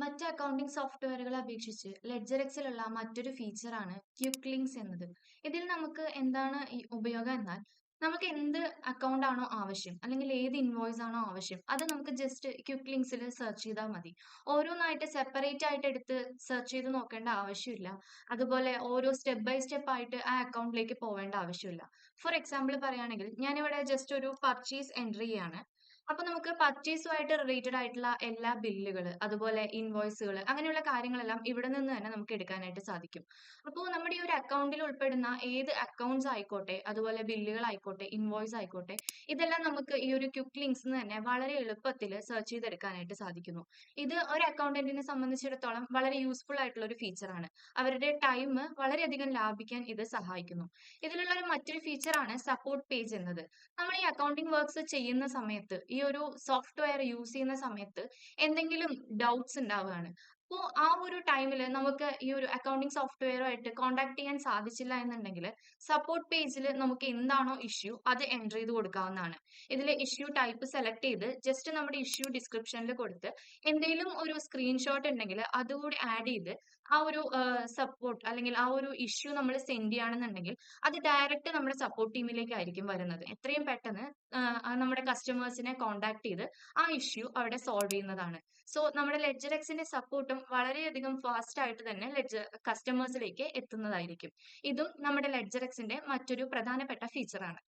മറ്റ് അക്കൗണ്ടിംഗ് സോഫ്റ്റ്വെയറുകളെ അപേക്ഷിച്ച് ലെഡ്ജർ എക്സിലുള്ള മറ്റൊരു ഫീച്ചറാണ് ക്വിക്ക് ലിങ്ക്സ് എന്നത്. ഇതിൽ നമുക്ക് എന്താണ് ഈ ഉപയോഗം എന്നാൽ നമുക്ക് എന്ത് അക്കൗണ്ട് ആണോ ആവശ്യം അല്ലെങ്കിൽ ഏത് ഇൻവോയ്സ് ആണോ ആവശ്യം അത് നമുക്ക് ജസ്റ്റ് ക്വിക്ക് ലിങ്ക്സിൽ സെർച്ച് ചെയ്താൽ മതി. ഓരോന്നായിട്ട് സെപ്പറേറ്റ് ആയിട്ട് എടുത്ത് സെർച്ച് ചെയ്ത് നോക്കേണ്ട ആവശ്യമില്ല. അതുപോലെ ഓരോ സ്റ്റെപ്പ് ബൈ സ്റ്റെപ്പ് ആയിട്ട് ആ അക്കൗണ്ടിലേക്ക് പോവേണ്ട ആവശ്യമില്ല. ഫോർ എക്സാമ്പിൾ പറയുകയാണെങ്കിൽ ഞാനിവിടെ ജസ്റ്റ് ഒരു പർച്ചേസ് എൻട്രി ചെയ്യാണ്. അപ്പൊ നമുക്ക് പർച്ചേസുമായിട്ട് റിലേറ്റഡ് ആയിട്ടുള്ള എല്ലാ ബില്ലുകള്, അതുപോലെ ഇൻവോയ്സുകൾ അങ്ങനെയുള്ള കാര്യങ്ങളെല്ലാം ഇവിടെ നിന്ന് തന്നെ നമുക്ക് എടുക്കാനായിട്ട് സാധിക്കും. അപ്പോൾ നമ്മുടെ ഈ ഒരു അക്കൗണ്ടിൽ ഉൾപ്പെടുന്ന ഏത് അക്കൗണ്ട്സ് ആയിക്കോട്ടെ, അതുപോലെ ബില്ലുകൾ ആയിക്കോട്ടെ, ഇൻവോയ്സ് ആയിക്കോട്ടെ, ഇതെല്ലാം നമുക്ക് ഈ ഒരു ക്വിക്ക് ലിങ്ക്സ് തന്നെ വളരെ എളുപ്പത്തിൽ സെർച്ച് ചെയ്തെടുക്കാനായിട്ട് സാധിക്കുന്നു. ഇത് ഒരു അക്കൗണ്ടന്റിനെ സംബന്ധിച്ചിടത്തോളം വളരെ യൂസ്ഫുൾ ആയിട്ടുള്ള ഒരു ഫീച്ചറാണ്. അവരുടെ ടൈം വളരെയധികം ലാഭിക്കാൻ ഇത് സഹായിക്കുന്നു. ഇതിലുള്ള ഒരു മറ്റൊരു ഫീച്ചറാണ് സപ്പോർട്ട് പേജ് എന്നത്. നമ്മൾ ഈ അക്കൗണ്ടിംഗ് വർക്ക്സ് ചെയ്യുന്ന സമയത്ത് ഈ ഒരു സോഫ്റ്റ്വെയർ യൂസ് ചെയ്യുന്ന സമയത്ത് എന്തെങ്കിലും ഡൗട്ട്സ് ഉണ്ടാവുകയാണ്. അപ്പോൾ ആ ഒരു ടൈമിൽ നമുക്ക് ഈ ഒരു അക്കൗണ്ടിംഗ് സോഫ്റ്റ്വെയറുമായിട്ട് കോൺടാക്ട് ചെയ്യാൻ സാധിച്ചില്ല എന്നുണ്ടെങ്കിൽ സപ്പോർട്ട് പേജിൽ നമുക്ക് എന്താണോ ഇഷ്യൂ അത് എൻ്റർ ചെയ്ത് കൊടുക്കാവുന്നതാണ്. ഇതിൽ ഇഷ്യൂ ടൈപ്പ് സെലക്ട് ചെയ്ത് ജസ്റ്റ് നമ്മുടെ ഇഷ്യൂ ഡിസ്ക്രിപ്ഷനിൽ കൊടുത്ത് എന്തെങ്കിലും ഒരു സ്ക്രീൻഷോട്ട് ഉണ്ടെങ്കിൽ അതുകൂടി ആഡ് ചെയ്ത് ആ ഒരു സപ്പോർട്ട് അല്ലെങ്കിൽ ആ ഒരു ഇഷ്യൂ നമ്മൾ സെൻഡ് ചെയ്യുകയാണെന്നുണ്ടെങ്കിൽ അത് ഡയറക്റ്റ് നമ്മുടെ സപ്പോർട്ട് ടീമിലേക്കായിരിക്കും വരുന്നത്. എത്രയും പെട്ടെന്ന് നമ്മുടെ കസ്റ്റമേഴ്സിനെ കോൺടാക്ട് ചെയ്ത് ആ ഇഷ്യൂ അവിടെ സോൾവ് ചെയ്യുന്നതാണ്. സോ നമ്മുടെ ലെഡ്ജർ എക്സിന്റെ സപ്പോർട്ടും വളരെയധികം ഫാസ്റ്റ് ആയിട്ട് തന്നെ കസ്റ്റമേഴ്സിലേക്ക് എത്തുന്നതായിരിക്കും. ഇതും നമ്മുടെ ലെഡ്ജർ എക്സിന്റെ മറ്റൊരു പ്രധാനപ്പെട്ട ഫീച്ചറാണ്.